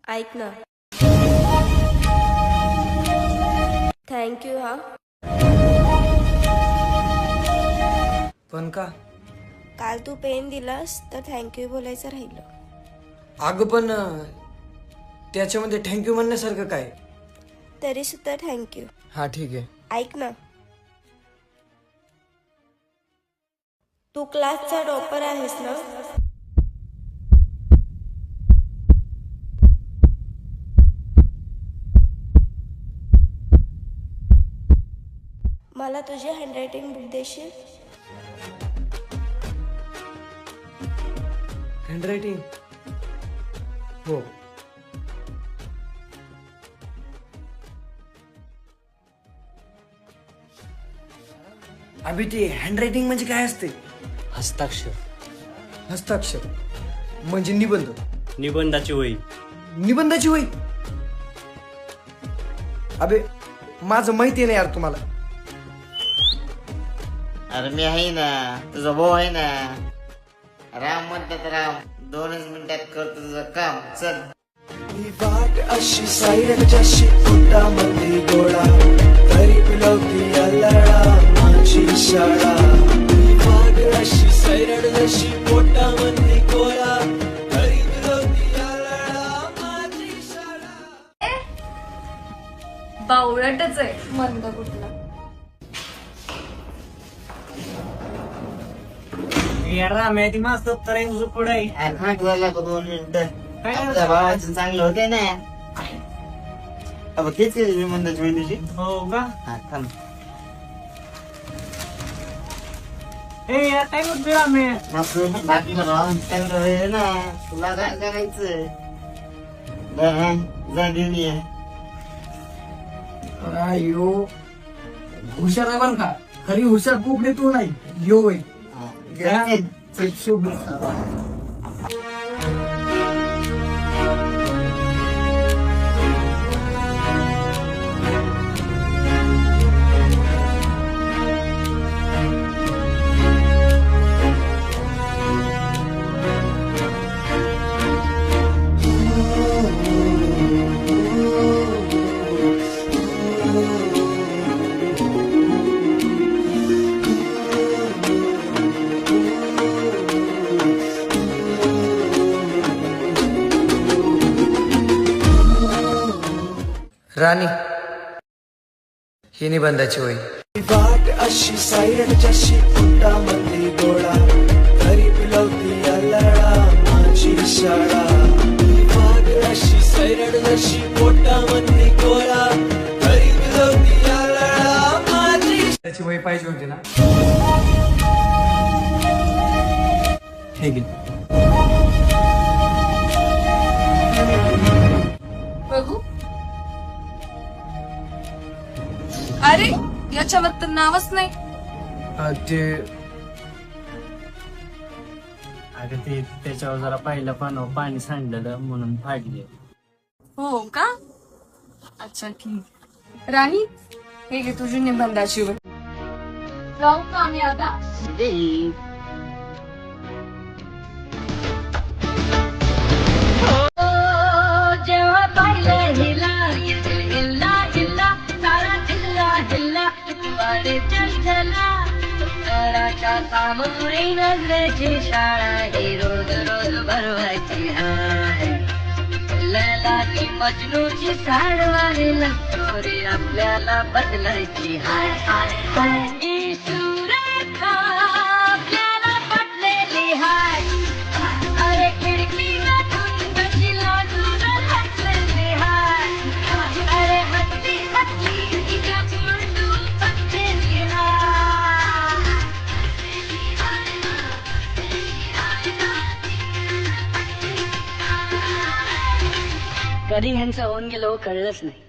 ऐक ना. थँक्यू हा. पण का? काल तू पेन दिलास तर थँक्यू बोलायचं राहिलं. अगं पण त्याच्यामध्ये थँक्यू म्हणण्यासारखं काय? तरी सुद्धा थँक्यू. हा ठीक आहे. ऐक ना. तू क्लासचा टॉपर आहेस ना? मला तुझी हँडरायटिंग बुक देशील? हँडरायटिंग? हो. अभि ते हँडरायटिंग म्हणजे काय असते? हस्ताक्षर. हस्ताक्षर म्हणजे निबंध. निबंधाची वही. निबंधाची वही? अबे माझं माहिती नाही यार तुम्हाला. अरे मी आहे ना, तुझा भाऊ आहे ना. राम म्हणतात राम, 2च मिनिटात करतो तुझं काम. चल. वाट अशी सायरच्याशी पोटामध्ये गोळा तरी पिलवती लळा माझी शाळा. वाट अशी सायरड जशी पोटामध्ये गोळा तरी पिलवती लळा माझी शाळा. बावळटच आहे मंद कुठला. राम्या ती मस्त तर तुझं पुढे अरे हा तुला 2 मिनिटं. आपल्या भावाचं चांगलं होते ना. अब तेच केली मी म्हणतात तुझी. हो का? हा थांब. ए यार काय करतोय राम्या? बाकी चांगलं होईल ना. तुला काय करायचं? जा घेऊन ये. अयो हुशार आहे बरं का. खरी हुशार पोपडे तू नाही यो होय. चल, शुभ. राणी ही निबंधाची वही. वाट अशी सायरच्याशी पोटामध्ये गोळा तरी पिलवती लळा माझी शाळा. वाट अशी सायरड जशी पोटामध्ये गोळा तरी पिलवती लळा माझी. त्याची वही पाहिजे होती ना. हे घे. बघू. अरे याच्यावर तर नावच नाही. ते अगं ते त्याच्यावर जरा पहिलं पाणी सांडलेलं म्हणून फाडले. हो का? अच्छा ठीक. राणी हे घे तुझी निबंधाची वही. जाऊ का आम्ही आता? जेव्हा पाहिलं हिला हिल्ला हिल्ला सारा जिल्हा जिल्हा वाडे चंचला घराच्या सामोरी नजरेची शाळा ही रोज रोज भरवायची आहे. लैलाची मजनूची साडवारी लक्ष्मी आपल्याला बदलायची हाय हाय हाय. ही सुरेखा आपल्याला पटलेली हाय. अरे खिडकी कशी लाजून हसलेली हाय. अरे हत्ती हत्ती तिच्या चेंडू पटलेली हाय. कधी ह्यांचं होऊन गेलो कळलंच नाही.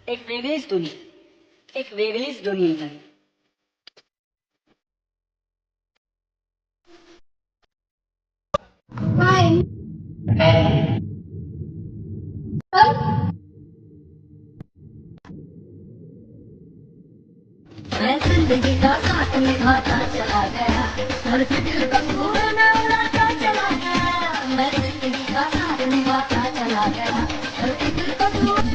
एक वेगळीच दुनिया, एक वेगळीच दुनिया. मैं जिंदगी का साथ निभाता चला गया, हर दिल का पूरा उड़ाता चला गया. मैं जिंदगी का साथ निभाता चला लागना धरती को तू